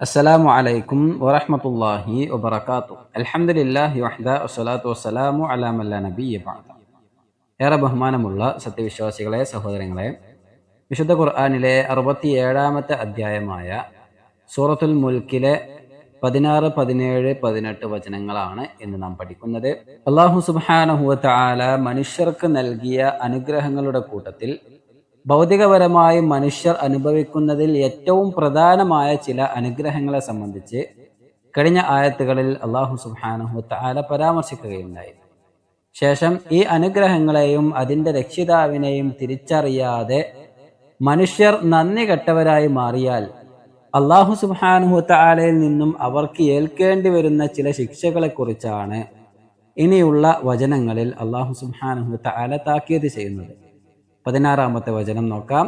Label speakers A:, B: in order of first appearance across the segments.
A: അസ്സലാമു അലൈക്കും വറഹ്മത്തുള്ളാഹി വബറകാതുഹു. അൽഹംദുലില്ലാഹി വഹ്ദ വസ്സലാത്തു വസ്സലാമു അലാ മൻ ലാ നബിയ്യ ബഅദ. ഏറെ ബഹുമാനമുള്ള സത്യവിശ്വാസികളെ, സഹോദരങ്ങളെ, വിശുദ്ധ ഖുർആനിലെ 67-ാമത്തെ അധ്യായമായ സൂറത്തുൽ മുൽക്കിലെ 16, 17, 18 വചനങ്ങളാണ് ഇന്ന് നാം പഠിക്കുന്നത്. അല്ലാഹു സുബ്ഹാനഹു വ തആല മനുഷ്യർക്ക് നൽകിയ അനുഗ്രഹങ്ങളുടെ കൂട്ടത്തിൽ ഭൗതികപരമായി മനുഷ്യർ അനുഭവിക്കുന്നതിൽ ഏറ്റവും പ്രധാനമായ ചില അനുഗ്രഹങ്ങളെ സംബന്ധിച്ച് കഴിഞ്ഞ ആയത്തുകളിൽ അല്ലാഹു സുബ്ഹാനഹു വ തആല പരാമർശിക്കുകയുണ്ടായി. ശേഷം ഈ അനുഗ്രഹങ്ങളെയും അതിൻ്റെ രക്ഷിതാവിനെയും തിരിച്ചറിയാതെ മനുഷ്യർ നന്ദി കെട്ടവരായി മാറിയാൽ അല്ലാഹു സുബ്ഹാനഹു വ തആലയിൽ നിന്നും അവർക്ക് ഏൽക്കേണ്ടി വരുന്ന ചില ശിക്ഷകളെക്കുറിച്ചാണ് ഇനിയുള്ള വചനങ്ങളിൽ അല്ലാഹു സുബ്ഹാനഹു വ തആല താക്കീത് ചെയ്യുന്നത്. 16-ാമത്തെ വചനം നോക്കാം.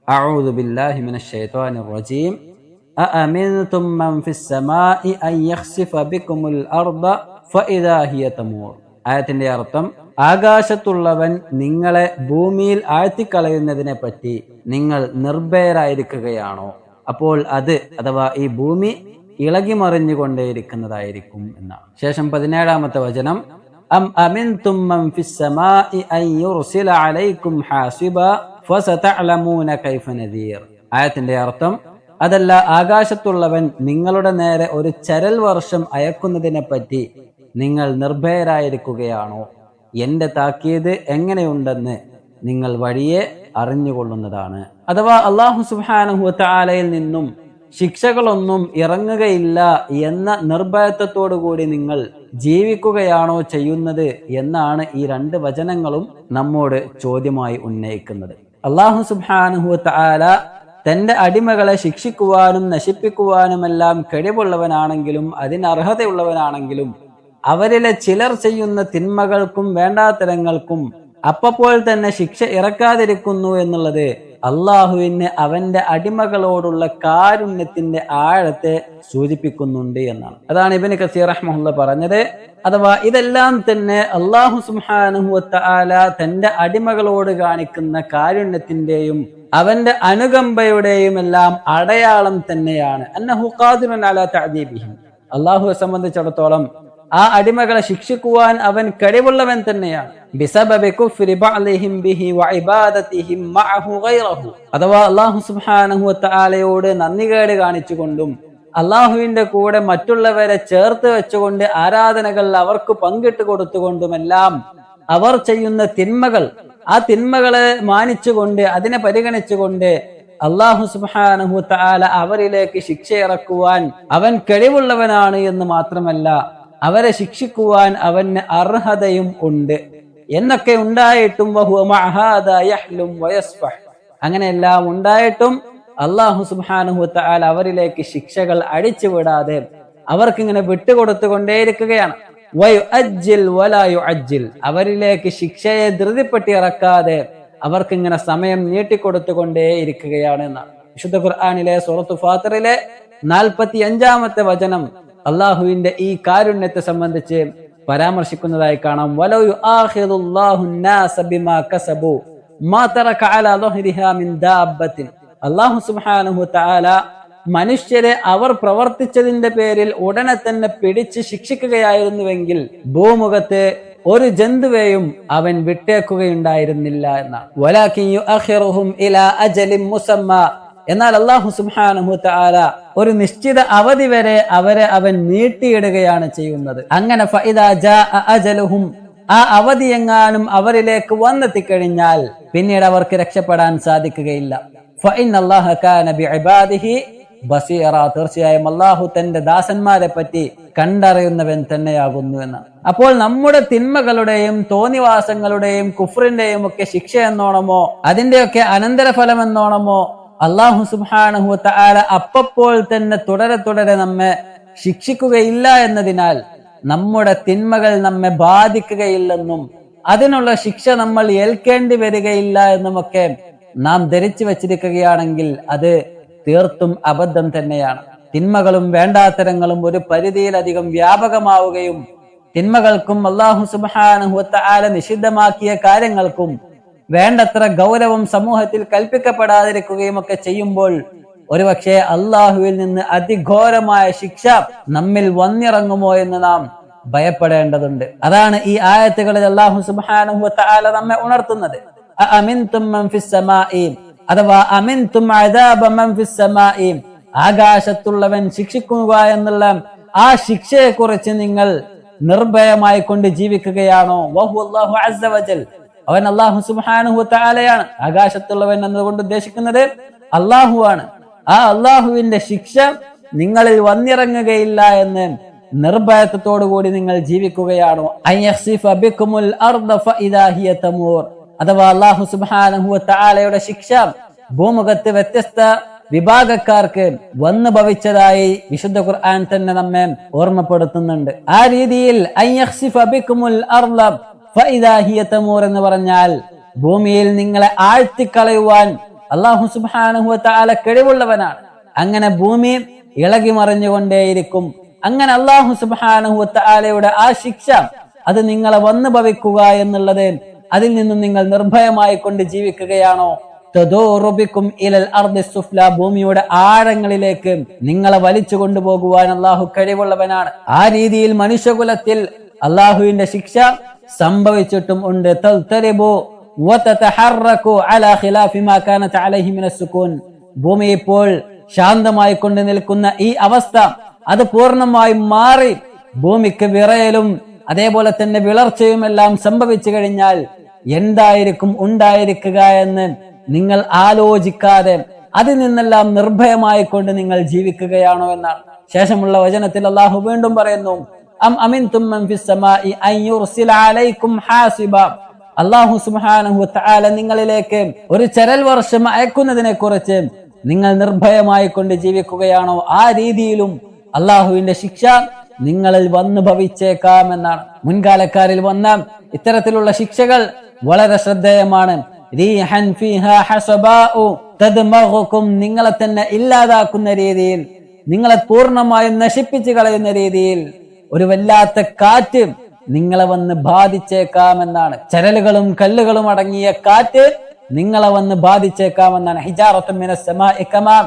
A: അഊദു ബില്ലാഹി മിനശ് ശൈത്വാനിർ റജീം. അഅമിൻതും മൻ ഫിസ് സമാഇ അൻ യഖ്സിഫ ബികുമുൽ അർദ ഫഇദാ ഹിയ തമൂർ. ആയത്തിന്റെ അർത്ഥം, ആകാശത്തുള്ളവൻ നിങ്ങളെ ഭൂമിയിൽ ആഴ്ത്തിക്കളയുന്നതിനെ പറ്റി നിങ്ങൾ നിർഭയരായിരിക്കുകയാണോ? അപ്പോൾ അത് അഥവാ ഈ ഭൂമി ഇളകി മറിഞ്ഞുകൊണ്ടേയിരിക്കുന്നതായിരിക്കും എന്നാണ്. ശേഷം 17-ാമത്തെ വചനം, അം അമിൻതും മൻ ഫിസ് സമാഇ അൻ യുർസില അലൈക്കും ഹാസിബ ഫസതഅലമൂന കൈഫ നദീർ. ആയത്തിന്റെ അർത്ഥം, അതല്ല, ആകാശത്തുള്ളവൻ നിങ്ങളുടെ നേരെ ഒരു ചരൽ വർഷം അയക്കുന്നതിനെ പറ്റി നിങ്ങൾ നിർഭയരായിരിക്കുകയാണോ? എന്റെ താക്കീത് എങ്ങനെയുണ്ടെന്ന് നിങ്ങൾ വഴിയെ അറിഞ്ഞുകൊള്ളുന്നതാണ്. അഥവാ അല്ലാഹു സുബ്ഹാനഹു വ തആലയിൽ നിന്നും ശിക്ഷകളൊന്നും ഇറങ്ങുകയില്ല എന്ന നിർഭയത്വത്തോടു കൂടി നിങ്ങൾ ജീവിക്കുകയാണോ ചെയ്യുന്നത് എന്നാണ് ഈ രണ്ട് വചനങ്ങളും നമ്മോട് ചോദ്യമായി ഉന്നയിക്കുന്നത്. അല്ലാഹു സുബ്ഹാനഹു വ തആല തന്റെ അടിമകളെ ശിക്ഷിക്കുവാനും നശിപ്പിക്കുവാനുമെല്ലാം കഴിവുള്ളവനാണെങ്കിലും അതിനർഹതയുള്ളവനാണെങ്കിലും അവരിലെ ചിലർ ചെയ്യുന്ന തിന്മകൾക്കും വേണ്ടാത്തരങ്ങൾക്കും അപ്പോൾ തന്നെ ശിക്ഷ ഇറക്കാതിരിക്കുന്നു എന്നുള്ളത് അള്ളാഹുവിന് അവന്റെ അടിമകളോടുള്ള കാരുണ്യത്തിന്റെ ആഴത്തെ സൂചിപ്പിക്കുന്നുണ്ട് എന്നാണ്. അതാണ് ഇബ്നു കസീർ റഹ്മഹുല്ലാഹ് പറഞ്ഞത്. അഥവാ ഇതെല്ലാം തന്നെ അല്ലാഹു സുബ്ഹാനഹു വ തആല തന്റെ അടിമകളോട് കാണിക്കുന്ന കാരുണ്യത്തിന്റെയും അവന്റെ അനുകമ്പയുടെയും എല്ലാം അടയാളം തന്നെയാണ്. അന്നഹു ഖാദിറുൻ അലാ തഅദീബിഹിം. അല്ലാഹുവെ സംബന്ധിച്ചിടത്തോളം ആ അടിമകളെ ശിക്ഷിക്കുവാൻ അവൻ കഴിവുള്ളവൻ തന്നെയാണ്. ബിസബബി കുഫ്രി ബഅദിഹിം ബിഹി വഇബാദതിഹിം മഅഹു ഗൈറഹു. അഥവാ അല്ലാഹു സുബ്ഹാനഹു വ തആലയോട് നന്ദികേട് കാണിച്ചുകൊണ്ടും അല്ലാഹുവിന്റെ കൂടെ മറ്റുള്ളവരെ ചേർത്ത് വെച്ചുകൊണ്ട് ആരാധനകൾ അവർക്ക് പങ്കിട്ട് കൊടുത്തുകൊണ്ടുമെല്ലാം അവർ ചെയ്യുന്ന തിന്മകൾ, ആ തിന്മകളെ മാനിച്ചുകൊണ്ട് അതിനെ പരിഗണിച്ചുകൊണ്ട് അല്ലാഹു സുബ്ഹാനഹു വ തആല അവരിലേക്ക് ശിക്ഷ ഇറക്കുവാൻ അവൻ കഴിവുള്ളവനാണ് എന്ന് മാത്രമല്ല അവരെ ശിക്ഷിക്കുവാൻ അവന് അർഹതയും ഉണ്ട് എന്നൊക്കെ ഉണ്ടായിട്ടും വഹുവ മഅഹാദാ യഹ്ലും വയസ്ഫഹ്. അങ്ങനെയെല്ലാം ഉണ്ടായിട്ടും അല്ലാഹു സുബ്ഹാനഹു വ തആല അവരിലേക്ക് ശിക്ഷകൾ അടിച്ചുവിടാതെ അവർക്കിങ്ങനെ വിട്ടുകൊടുത്തുകൊണ്ടേയിരിക്കുകയാണ്. വയുഅജ്ജിൽ വലാ യുഅജ്ജിൽ. അവരിലേക്ക് ശിക്ഷയെ ധൃതിപ്പെട്ടി ഇറക്കാതെ അവർക്കിങ്ങനെ സമയം നീട്ടിക്കൊടുത്തുകൊണ്ടേ ഇരിക്കുകയാണ് എന്നാണ്. വിശുദ്ധ ഖുർആനിലെ സൂറത്തു ഫാത്തിറിലെ 45-ാമത്തെ വചനം അള്ളാഹുവിന്റെ ഈ കാരുണ്യത്തെ സംബന്ധിച്ച് പരാമർശിക്കുന്നതായി കാണാം. വലൗ യുആഖിദുല്ലാഹു الناس ബിമാ കസബു മാ തറക അലാ ളഹ്രിഹാ മിൻ ദാബത്തിൻ. അല്ലാഹു സുബ്ഹാനഹു വ തആല മനുഷ്യരെ അവർ പ്രവർത്തിച്ചതിന്റെ പേരിൽ ഉടനെ തന്നെ പിടിച്ച് ശിക്ഷിക്കുകയായിരുന്നുവെങ്കിൽ ഭൂമുഖത്ത് ഒരു ജന്തുവേയും അവൻ വിട്ടേക്കുകയുണ്ടായിരുന്നില്ല എന്നാണ്. വലാകിൻ യുഅഖിറുഹും ഇലാ അജലിൻ മുസമ്മ. എന്നാൽ അല്ലാഹു സുബ്ഹാനഹു വ തആല ഒരു നിശ്ചിത അവധി വരെ അവരെ അവൻ നീട്ടിയിടുകയാണ് ചെയ്യുന്നത്. അങ്ങനെ ഫഇദാ ജാഅ അജലുഹും, ആ അവധി എങ്ങാനും അവരിലേക്ക് വന്നെത്തിക്കഴിഞ്ഞാൽ പിന്നീട് അവർക്ക് രക്ഷപ്പെടാൻ സാധിക്കുകയില്ല. ഫഇന്നല്ലാഹ കാന ബിഇബാദിഹി ബസീറ. തീർച്ചയായും അല്ലാഹു തന്റെ ദാസന്മാരെ പറ്റി കണ്ടറിയുന്നവൻ തന്നെയാകുന്നു എന്നാണ്. അപ്പോൾ നമ്മുടെ തിന്മകളുടെയും തോന്നിവാസങ്ങളുടെയും കുഫ്റിന്റെയും ഒക്കെ ശിക്ഷ എന്നോണമോ അതിന്റെയൊക്കെ അനന്തരഫലം എന്നോണമോ അല്ലാഹു സുബ്ഹാനഹു വ തആല അപ്പോൾ തന്നെ തുടരെ നമ്മെ ശിക്ഷിക്കുകയില്ല എന്നതിനാൽ നമ്മുടെ തിന്മകൾ നമ്മെ ബാധിക്കുകയില്ലെന്നും അതിനുള്ള ശിക്ഷ നമ്മൾ ഏൽക്കേണ്ടി വരികയില്ല എന്നുമൊക്കെ നാം ധരിച്ചു വച്ചിരിക്കുകയാണെങ്കിൽ അത് തീർത്തും അബദ്ധം തന്നെയാണ്. തിന്മകളും വേണ്ടാത്തരങ്ങളും ഒരു പരിധിയിലധികം വ്യാപകമാവുകയും തിന്മകൾക്കും അല്ലാഹു സുബ്ഹാനഹു വ തആല നിഷിദ്ധമാക്കിയ കാര്യങ്ങൾക്കും വേണ്ടത്ര ഗൗരവം സമൂഹത്തിൽ കൽപ്പിക്കപ്പെടാതിരിക്കുകയും ഒക്കെ ചെയ്യുമ്പോൾ ഒരുപക്ഷെ അള്ളാഹുവിൽ നിന്ന് അതിഘോരമായ ശിക്ഷ നമ്മിൽ വന്നിറങ്ങുമോ എന്ന് നാം ഭയപ്പെടേണ്ടതുണ്ട്. അതാണ് ഈ ആയത്തുകളിൽ അല്ലാഹു സുബ്ഹാനഹു വ തആല നമ്മെ ഉണർത്തുന്നത്. അഅമിൻതും മൻ ഫിസ് സമാഇ, അഥവാ അമിൻതും അദാബ മൻ ഫിസ് സമാഇ, ആകാശത്തുള്ളവൻ ശിക്ഷിക്കുക എന്നുള്ള ആ ശിക്ഷയെ കുറിച്ച് നിങ്ങൾ നിർഭയമായി കൊണ്ട് ജീവിക്കുകയാണോ? വഹുവല്ലാഹു അസ്സ വജൽ, അവൻ അല്ലാഹു സുബ്ഹാനഹു വ തആലയാണ്. ആകാശത്തുള്ളവൻ എന്നതുകൊണ്ട് ഉദ്ദേശിക്കുന്നത് അല്ലാഹു ആണ്. ആ അല്ലാഹുവിന്റെ ശിക്ഷ നിങ്ങളിൽ വന്നിറങ്ങുകയില്ല എന്ന് നിർഭയത്വത്തോടുകൂടി നിങ്ങൾ ജീവിക്കുകയാണോ? അഥവാ അല്ലാഹു സുബ്ഹാനഹു വ തആലയുടെ ശിക്ഷ ഭൂമുഖത്ത് വ്യത്യസ്ത വിഭാഗക്കാർക്ക് വന്നു ഭവിച്ചതായി വിശുദ്ധ ഖുർആൻ തന്നെ നമ്മെ ഓർമ്മപ്പെടുത്തുന്നുണ്ട്. ആ രീതിയിൽ എന്ന് പറഞ്ഞാൽ ഭൂമിയിൽ നിങ്ങളെ ആഴ്ത്തിക്കളയുവാൻ അല്ലാഹു സുബ്ഹാനഹു വ തആല കഴിവുള്ളവനാണ്. അങ്ങനെ ഭൂമി ഇളകി മറിഞ്ഞുകൊണ്ടേയിരിക്കും. അങ്ങനെ അല്ലാഹു സുബ്ഹാനഹു വ തആലയുടെ ആ ശിക്ഷ അത് നിങ്ങളെ വന്നു ഭവിക്കുക എന്നുള്ളത്, അതിൽ നിന്നും നിങ്ങൾ നിർഭയമായി കൊണ്ട് ജീവിക്കുകയാണോ? ഭൂമിയുടെ ആഴങ്ങളിലേക്ക് നിങ്ങളെ വലിച്ചു കൊണ്ടുപോകുവാൻ അല്ലാഹു കഴിവുള്ളവനാണ്. ആ രീതിയിൽ മനുഷ്യകുലത്തിൽ അല്ലാഹുവിന്റെ ശിക്ഷ സംഭവിച്ചിട്ടും ഉണ്ട്. ഭൂമി ഇപ്പോൾ ശാന്തമായി കൊണ്ട് നിൽക്കുന്ന ഈ അവസ്ഥ അത് പൂർണ്ണമായും മാറി ഭൂമിക്ക് വിറയലും അതേപോലെ തന്നെ വിളർച്ചയും എല്ലാം സംഭവിച്ചു കഴിഞ്ഞാൽ എന്തായിരിക്കും ഉണ്ടായിരിക്കുക എന്ന് നിങ്ങൾ ആലോചിക്കാതെ അതിൽ നിന്നെല്ലാം നിർഭയമായി കൊണ്ട് നിങ്ങൾ ജീവിക്കുകയാണോ എന്നാണ്. ശേഷമുള്ള വചനത്തിൽ അല്ലാഹു വീണ്ടും പറയുന്നു, അല്ലാഹു സുബ്ഹാനഹു വ തആല നിങ്ങളിലേക്ക് ഒരു ചരൽ വർഷം അയക്കുന്നതിനെ കുറിച്ച് നിങ്ങൾ നിർഭയമായി കൊണ്ട് ജീവിക്കുകയാണോ? ആ രീതിയിലും അല്ലാഹുവിന്റെ ശിക്ഷ നിങ്ങളിൽ വന്നു ഭവിച്ചേക്കാം എന്നാണ്. മുൻകാലക്കാരിൽ വന്ന ഇത്തരത്തിലുള്ള ശിക്ഷകൾ വളരെ ശ്രദ്ധേയമാണ്. നിങ്ങളെ തന്നെ ഇല്ലാതാക്കുന്ന രീതിയിൽ, നിങ്ങളെ പൂർണ്ണമായും നശിപ്പിച്ചു കളയുന്ന രീതിയിൽ ഒരു വല്ലാത്ത കാറ്റ് നിങ്ങളെ വന്ന് ബാധിച്ചേക്കാമെന്നാണ്. ചരലുകളും കല്ലുകളും അടങ്ങിയ കാറ്റ് നിങ്ങളെ വന്ന് ബാധിച്ചേക്കാമെന്നാണ്. ഹിജാറത്തുൻ മിനസ് സമാഇ കമാ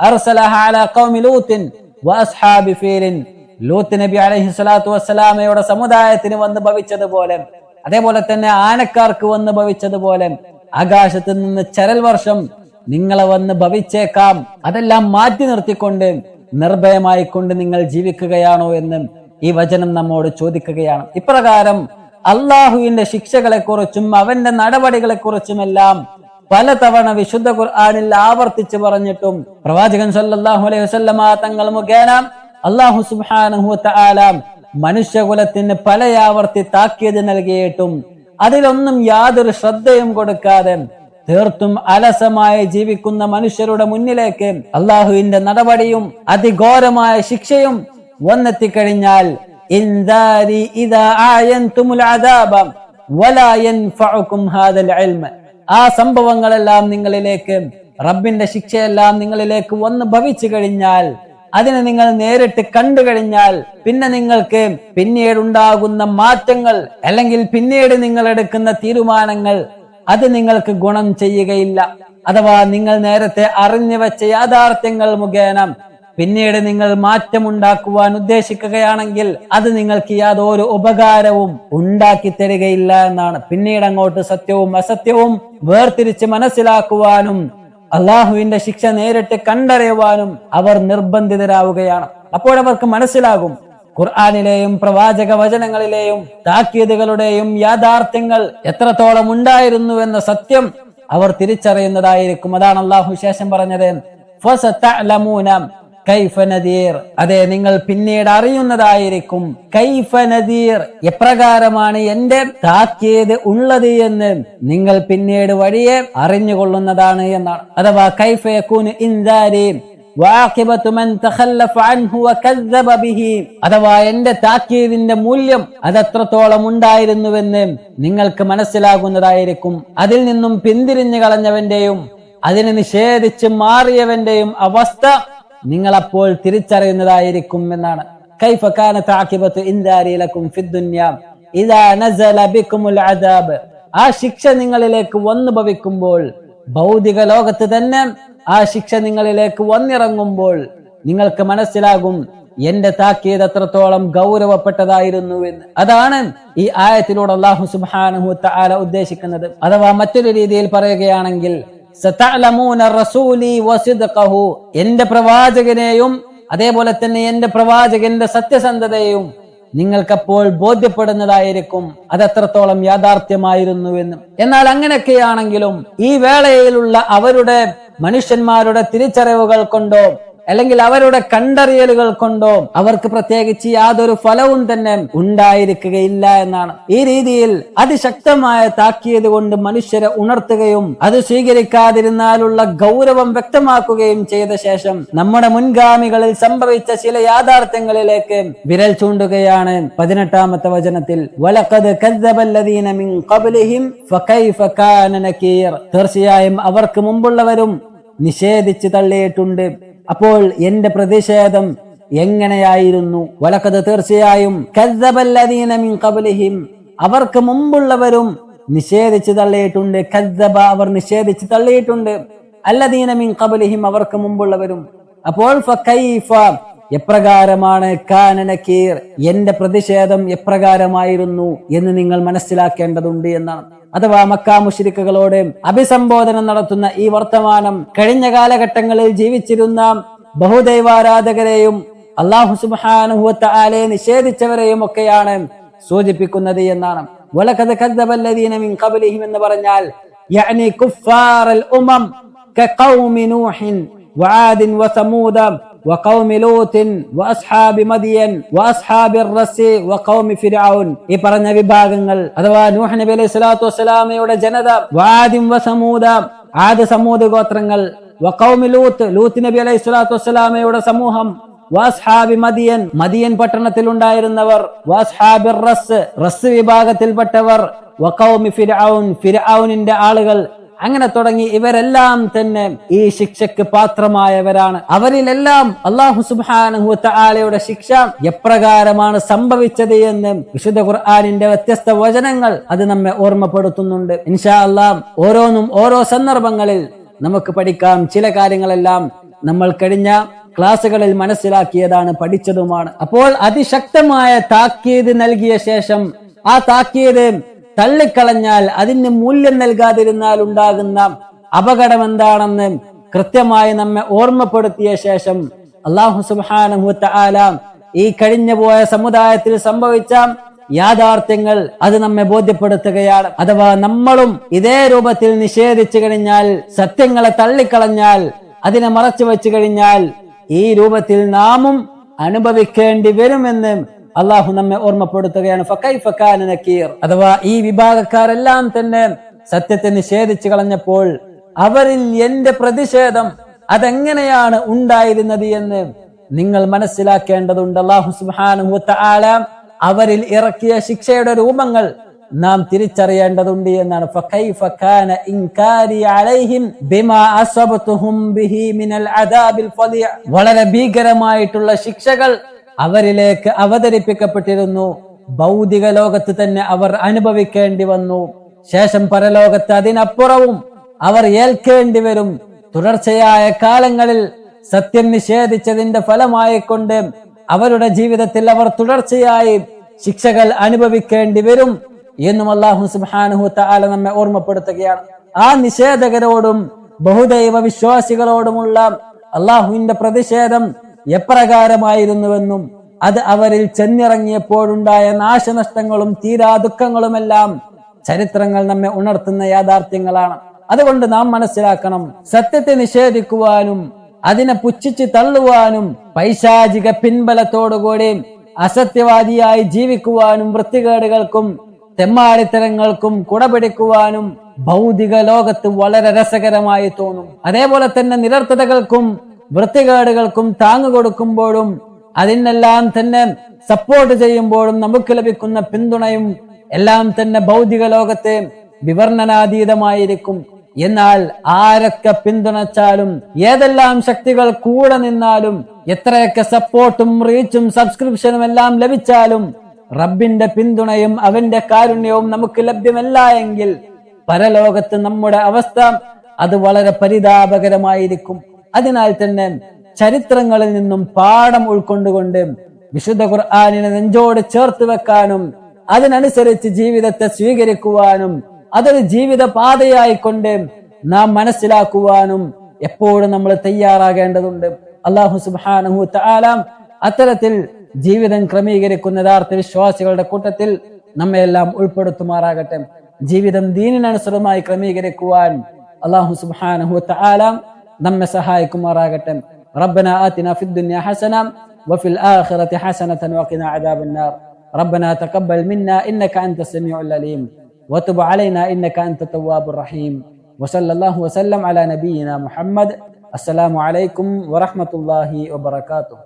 A: അർസലഹ അലാ ഖൗമി ലൂത്തിൻ വഅസ്ഹാബി ഫീലിൻ, ലൂത്ത് നബി അലൈഹി സ്വലാത്തു വസ്സലാമയുടെ സമുദായത്തിന് വന്ന് ഭവിച്ചതുപോലെ, അതേപോലെ തന്നെ ആനക്കാർക്ക് വന്ന് ഭവിച്ചതുപോലെ ആകാശത്ത് നിന്ന് ചരൽ വർഷം നിങ്ങളെ വന്ന് ഭവിച്ചേക്കാം. അതെല്ലാം മാറ്റി നിർത്തിക്കൊണ്ട് നിർഭയമായി കൊണ്ട് നിങ്ങൾ ജീവിക്കുകയാണോ എന്ന് ഈ വചനം നമ്മോട് ചോദിക്കുകയാണ്. ഇപ്രകാരം അള്ളാഹുവിന്റെ ശിക്ഷകളെ കുറിച്ചും അവന്റെ നടപടികളെ കുറിച്ചുമെല്ലാം പലതവണ വിശുദ്ധ ഖുർആനിൽ ആവർത്തിച്ച് പറഞ്ഞിട്ടും പ്രവാചകൻ സല്ലല്ലാഹു അലൈഹി വസല്ലമ തങ്ങൾ മുഖേന അല്ലാഹു സുബ്ഹാനഹു വ തആല മനുഷ്യകുലത്തിന് പലയാവർത്തി താക്കീത് നൽകിയിട്ടും അതിലൊന്നും യാതൊരു ശ്രദ്ധയും കൊടുക്കാതെ തീർത്തും അലസമായി ജീവിക്കുന്ന മനുഷ്യരുടെ മുന്നിലേക്ക് അള്ളാഹുവിന്റെ നടപടിയും അതിഘോരമായ ശിക്ഷയും വന്നെത്തിക്കഴിഞ്ഞാൽ ആ സംഭവങ്ങളെല്ലാം നിങ്ങളിലേക്ക്, റബ്ബിന്റെ ശിക്ഷയെല്ലാം നിങ്ങളിലേക്ക് വന്ന് ഭവിച്ചു കഴിഞ്ഞാൽ, അതിനെ നിങ്ങൾ നേരിട്ട് കണ്ടു കഴിഞ്ഞാൽ, പിന്നെ നിങ്ങൾക്ക് പിന്നീടുണ്ടാകുന്ന മാറ്റങ്ങൾ അല്ലെങ്കിൽ പിന്നീട് നിങ്ങൾ എടുക്കുന്ന തീരുമാനങ്ങൾ അത് നിങ്ങൾക്ക് ഗുണം ചെയ്യുകയില്ല. അഥവാ നിങ്ങൾ നേരത്തെ അറിഞ്ഞു വെച്ച യാഥാർത്ഥ്യങ്ങൾ മുഖേന പിന്നീട് നിങ്ങൾ മാറ്റമുണ്ടാക്കുവാൻ ഉദ്ദേശിക്കുകയാണെങ്കിൽ അത് നിങ്ങൾക്ക് യാതൊരു ഉപകാരവും ഉണ്ടാക്കി തരികയില്ല എന്നാണ്. പിന്നീട് അങ്ങോട്ട് സത്യവും അസത്യവും വേർതിരിച്ച് മനസ്സിലാക്കുവാനും അള്ളാഹുവിന്റെ ശിക്ഷ നേരിട്ട് കണ്ടറിയുവാനും അവർ നിർബന്ധിതരാവുകയാണ്. അപ്പോഴവർക്ക് മനസ്സിലാകും ഖുർആനിലെയും പ്രവാചക വചനങ്ങളിലെയും താക്കീതുകളുടെയും യാഥാർത്ഥ്യങ്ങൾ എത്രത്തോളം ഉണ്ടായിരുന്നു എന്ന സത്യം അവർ തിരിച്ചറിയുന്നതായിരിക്കും. അതാണ് അള്ളാഹു ശേഷം പറഞ്ഞത്, ഫസതഅലമൂന കൈഫ നദീർ, അതെ നിങ്ങൾ പിന്നീട് അറിയുന്നതായിരിക്കും. കൈഫ നദീർ, എപ്രകാരമാണ് എന്റെ താക്കീത് ഉള്ളത് എന്ന് നിങ്ങൾ പിന്നീട് വഴിയെ അറിഞ്ഞുകൊള്ളുന്നതാണ് എന്നാണ്. അഥവാ കൈഫ യകൂനു ഇൻദാരി വആഖിബതു മൻ തഖല്ലഫ അൻഹു വകذب ബിഹി, അഥവാ എന്റെ താക്കീതിന്റെ മൂല്യം അതെത്രത്തോളം ഉണ്ടായിരുന്നുവെന്ന് നിങ്ങൾക്ക് മനസ്സിലാകുന്നതായിരിക്കും. അതിൽ നിന്നും പിന്തിരിഞ്ഞു കളഞ്ഞവന്റെയും അതിനെ നിഷേധിച്ച് മാറിയവന്റെയും അവസ്ഥ നിങ്ങളപ്പോൾ തിരിച്ചറിയുന്നതായിരിക്കും എന്നാണ്. കൈഫ കാനത് ആഖിബതു ഇൻദാരി ലക്കും ഫിദ്ദുനിയ ഇദാ നസല ബികുമുൽ അദാബ്, ആ ശിക്ഷ നിങ്ങളിലേക്ക് വന്നു ഭവിക്കുമ്പോൾ ഭൗതിക ലോകത്ത് തന്നെ ആ ശിക്ഷ നിങ്ങളിലേക്ക് വന്നിറങ്ങുമ്പോൾ നിങ്ങൾക്ക് മനസ്സിലാകും എന്റെ താക്കീത് എത്രത്തോളം ഗൗരവപ്പെട്ടതായിരുന്നു എന്ന്. അതാണ് ഈ ആയത്തിലൂടെ അല്ലാഹു സുബ്ഹാനഹു വ തആല ഉദ്ദേശിക്കുന്നത്. അഥവാ മറ്റൊരു രീതിയിൽ പറയുകയാണെങ്കിൽ സതഅലമൂന റസൂലി വസിദ്ഖഹു, എന്റെ പ്രവാചകനെയും അതേപോലെ തന്നെ എന്റെ പ്രവാചകന്റെ സത്യസന്ധതയും നിങ്ങൾക്കപ്പോൾ ബോധ്യപ്പെടുന്നതായിരിക്കും അതെത്രത്തോളം യാഥാർത്ഥ്യമായിരുന്നു എന്ന്. എന്നാൽ അങ്ങനെയൊക്കെയാണെങ്കിലും ഈ വേളയിലുള്ള അവരുടെ മനുഷ്യന്മാരുടെ തിരിച്ചറിവുകൾ കൊണ്ടോ അല്ലെങ്കിൽ അവരുടെ കണ്ടറിയലുകൾ കൊണ്ടോ അവർക്ക് പ്രത്യേകിച്ച് യാതൊരു ഫലവും തന്നെ ഉണ്ടായിരിക്കുകയില്ല എന്നാണ്. ഈ രീതിയിൽ അതിശക്തമായ താക്കീത് കൊണ്ട് മനുഷ്യരെ ഉണർത്തുകയും അത് സ്വീകരിക്കാതിരുന്നാലുള്ള ഗൗരവം വ്യക്തമാക്കുകയും ചെയ്ത ശേഷം നമ്മുടെ മുൻഗാമികളിൽ സംഭവിച്ച ചില യാഥാർത്ഥ്യങ്ങളിലേക്ക് വിരൽ ചൂണ്ടുകയാണ് 18-ാമത്തെ വചനത്തിൽ. വലഖദ് കദ്ദബല്ലദീന മിൻ ഖബ്ലിഹിം ഫകൈഫ കാന നകീർ, തീർച്ചയായും അവർക്ക് മുമ്പുള്ളവരും നിഷേധിച്ചു തള്ളിയിട്ടുണ്ട്, അപ്പോൾ എന്റെ പ്രതിഷേധം എങ്ങനെയായിരുന്നു. വലഖദ്, തീർച്ചയായും കദ്ദബല്ലദീന മിൻ ഖബ്ലിഹിം, അവർക്ക് മുമ്പുള്ളവരും നിഷേധിച്ചു തള്ളിയിട്ടുണ്ട്. കദ്ദബ, അവർ നിഷേധിച്ചു തള്ളിയിട്ടുണ്ട്. അല്ലദീന മിൻ ഖബ്ലിഹിം, അവർക്ക് മുമ്പുള്ളവരും. അപ്പോൾ ഫകൈഫ, എപ്രകാരമാണ്, കാന നകീർ, എന്റെ പ്രതിഷേധം എപ്രകാരമായിരുന്നു എന്ന് നിങ്ങൾ മനസ്സിലാക്കേണ്ടതുണ്ട് എന്നാണ്. അഥവാ മക്കാ മുശ്രിക്കുകളോട് അഭിസംബോധന നടത്തുന്ന ഈ വർത്തമാനം കഴിഞ്ഞ കാലഘട്ടങ്ങളിൽ ജീവിച്ചിരുന്ന ബഹുദൈവാരാധകരെയും അല്ലാഹു സുബ്ഹാനഹു വ തആലയെ നിഷേധിച്ചവരെയും ഒക്കെയാണ് സൂചിപ്പിക്കുന്നത് എന്നാണ്. വലഖദ് കദ്ദബല്ലദീന മിൻ ഖബ്ലിഹിം എന്ന് പറഞ്ഞാൽ യഅനി കുഫാറൽ ഉമം കഖൗമി നൂഹിൻ വആദ് വസമൂദ വഖൗമി ലൂത്തിൻ വഅസ്ഹാബി മദിയൻ വഅസ്ഹാബിർ റസി വഖൗമി ഫിർഔൻ, ഈ പറഞ്ഞ വിഭാഗങ്ങൾ അഥവാ നൂഹ് നബി അലൈഹി സ്വലാത്തു വസ്സലാമയുടെ ജനത, വആദ് വസമൂദ, ആദ് സമൂദ് ഗോത്രങ്ങൾ, വഖൗമി ലൂത്ത്, ലൂത്ത് നബി അലൈഹി സ്വലാത്തു വസ്സലാമയുടെ സമൂഹം, വഅസ്ഹാബി മദിയൻ, മദിയൻ പട്ടണത്തിൽ ഉണ്ടായിരുന്നവർ, വഅസ്ഹാബിർ റസ്, റസ് വിഭാഗത്തിൽപ്പെട്ടവർ, വഖൗമി ഫിർഔൻ, ഫിർഔനിന്റെ ആളുകൾ. അങ്ങനെ തുടങ്ങി ഇവരെല്ലാം തന്നെ ഈ ശിക്ഷയ്ക്ക് പാത്രമായവരാണ്. അവരിലെല്ലാം അല്ലാഹു സുബ്ഹാനഹു വ തആലയുടെ ശിക്ഷ എപ്രകാരമാണ് സംഭവിച്ചത് എന്ന് വിശുദ്ധ ഖുർആനിന്റെ വ്യത്യസ്ത വചനങ്ങൾ അത് നമ്മെ ഓർമ്മപ്പെടുത്തുന്നുണ്ട്. ഇൻഷാ അല്ലാഹ് ഓരോന്നും ഓരോ സന്ദർഭങ്ങളിൽ നമുക്ക് പഠിക്കാം. ചില കാര്യങ്ങളെല്ലാം നമ്മൾ കഴിഞ്ഞ ക്ലാസുകളിൽ മനസ്സിലാക്കിയതാണ്, പഠിച്ചതുമാണ്. അപ്പോൾ അതിശക്തമായ താക്കീത് നൽകിയ ശേഷം ആ താക്കീത് തള്ളിക്കളഞ്ഞാൽ, അതിന് മൂല്യം നൽകാതിരുന്നാൽ ഉണ്ടാകുന്ന അപകടം എന്താണെന്ന് കൃത്യമായി നമ്മെ ഓർമ്മപ്പെടുത്തിയ ശേഷം അല്ലാഹു സുബ്ഹാനഹു വ തആല ഈ കഴിഞ്ഞു പോയ സമുദായത്തിൽ സംഭവിച്ച യാഥാർത്ഥ്യങ്ങൾ അത് നമ്മെ ബോധ്യപ്പെടുത്തുകയാണ്. അഥവാ നമ്മളും ഇതേ രൂപത്തിൽ നിഷേധിച്ചു കഴിഞ്ഞാൽ, സത്യങ്ങളെ തള്ളിക്കളഞ്ഞാൽ, അതിനെ മറച്ചു വെച്ചു കഴിഞ്ഞാൽ ഈ രൂപത്തിൽ നാമും അനുഭവിക്കേണ്ടി വരുമെന്ന് അള്ളാഹു നമ്മെ ഓർമ്മപ്പെടുത്തുകയാണ്. ഫകൈഫ കാന നകീർ, അഥവാ ഈ വിഭാഗക്കാരെല്ലാം തന്നെ സത്യത്തെ നിഷേധിച്ചു കളഞ്ഞപ്പോൾ അവരിൽ എന്റെ പ്രതിഷേധം അതെങ്ങനെയാണ് ഉണ്ടായിരുന്നത് എന്ന് നിങ്ങൾ മനസ്സിലാക്കേണ്ടതുണ്ട്. അല്ലാഹു സുബ്ഹാനഹു വ തആല അവരിൽ ഇറക്കിയ ശിക്ഷയുടെ രൂപങ്ങൾ നാം തിരിച്ചറിയേണ്ടതുണ്ട് എന്നാണ്. ഫകൈഫ കാന ഇൻകാരി അലൈഹിം ബിമാ അസബതുഹും ബിഹി മിനൽ അദാബിൽ ഫളീ, വളരെ ഭീകരമായിട്ടുള്ള ശിക്ഷകൾ അവരിലേക്ക് അവതരിപ്പിക്കപ്പെട്ടിരുന്നു. ഭൗതിക ലോകത്ത് തന്നെ അവർ അനുഭവിക്കേണ്ടി വന്നു. ശേഷം പരലോകത്ത് അതിനപ്പുറവും അവർ ഏൽക്കേണ്ടി വരും. തുടർച്ചയായ കാലങ്ങളിൽ സത്യം നിഷേധിച്ചതിന്റെ ഫലമായിക്കൊണ്ട് അവരുടെ ജീവിതത്തിൽ അവർ തുടർച്ചയായി ശിക്ഷകൾ അനുഭവിക്കേണ്ടി വരും എന്നും അല്ലാഹു സുബ്ഹാനഹു വ തആല നമ്മെ ഓർമ്മപ്പെടുത്തുകയാണ്. ആ നിഷേധകരോടും ബഹുദൈവ വിശ്വാസികളോടുമുള്ള അല്ലാഹുവിന്റെ പ്രതിഷേധം എപ്രകാരമായിരുന്നുവെന്നും അത് അവരിൽ ചെന്നിറങ്ങിയപ്പോഴുണ്ടായ നാശനഷ്ടങ്ങളും തീരാ ദുഃഖങ്ങളുമെല്ലാം ചരിത്രങ്ങൾ നമ്മെ ഉണർത്തുന്ന യാഥാർത്ഥ്യങ്ങളാണ്. അതുകൊണ്ട് നാം മനസ്സിലാക്കണം, സത്യത്തെ നിഷേധിക്കുവാനും അതിനെ പുച്ഛിച്ച് തള്ളുവാനും പൈശാചിക പിൻബലത്തോടുകൂടി അസത്യവാദിയായി ജീവിക്കുവാനും വൃത്തികേടുകൾക്കും തെമ്മാടിത്തരങ്ങൾക്കും കുടപിടിക്കുവാനും ഭൗതിക ലോകത്ത് വളരെ രസകരമായി തോന്നും. അതേപോലെ തന്നെ നിരർത്ഥതകൾക്കും വൃത്തികേടുകൾക്കും താങ്ങു കൊടുക്കുമ്പോഴും അതിനെല്ലാം തന്നെ സപ്പോർട്ട് ചെയ്യുമ്പോഴും നമുക്ക് ലഭിക്കുന്ന പിന്തുണയും എല്ലാം തന്നെ ഭൗതിക ലോകത്തെ വിവർണനാതീതമായിരിക്കും. എന്നാൽ ആരൊക്കെ പിന്തുണച്ചാലും, ഏതെല്ലാം ശക്തികൾ കൂടെ നിന്നാലും, എത്രയൊക്കെ സപ്പോർട്ടും റീച്ചും സബ്സ്ക്രിപ്ഷനും എല്ലാം ലഭിച്ചാലും റബ്ബിന്റെ പിന്തുണയും അവന്റെ കാരുണ്യവും നമുക്ക് ലഭ്യമല്ല എങ്കിൽ പരലോകത്ത് നമ്മുടെ അവസ്ഥ
B: അത് വളരെ പരിതാപകരമായിരിക്കും. അതിനാൽ തന്നെ ചരിത്രങ്ങളിൽ നിന്നും പാഠം ഉൾക്കൊണ്ടുകൊണ്ട് വിശുദ്ധ ഖുർആനിനെ നെഞ്ചോട് ചേർത്ത് വെക്കാനും അതിനനുസരിച്ച് ജീവിതത്തെ സ്വീകരിക്കുവാനും അതൊരു ജീവിത പാതയായിക്കൊണ്ട് നാം മനസ്സിലാക്കുവാനും എപ്പോഴും നമ്മൾ തയ്യാറാകേണ്ടതുണ്ട്. അല്ലാഹു സുബ്ഹാനഹു തആല അത്തരത്തിൽ ജീവിതം ക്രമീകരിക്കുന്ന യഥാർത്ഥ വിശ്വാസികളുടെ കൂട്ടത്തിൽ നമ്മയെല്ലാം ഉൾപ്പെടുത്തുമാറാകട്ടെ. ജീവിതം ദീനിനനുസൃതമായി ക്രമീകരിക്കുവാൻ അല്ലാഹു സുബ്ഹാനഹു തആല നമ്മെ സഹായിക്കുമാറാകട്ടെ. റബ്ബനാ ആതിനാ ഫിദ്ദുനിയ ഹസന വഫിൽ ആഖിറതി ഹസനതൻ വഖിനാ അദാബന്നാർ. റബ്ബനാ തഖബ്ബൽ മിന്നാ ഇന്നക അൻതസ് സമീഉൽ അലീം വതുബ് അലൈനാ ഇന്നക അൻതത് തവ്വാബുർ റഹീം. വസല്ലല്ലാഹു വസല്ലം അലാ നബിയിനാ മുഹമ്മദ്. അസ്സലാമു അലൈക്കും വറഹ്മത്തുള്ളാഹി വബറകാതുഹു.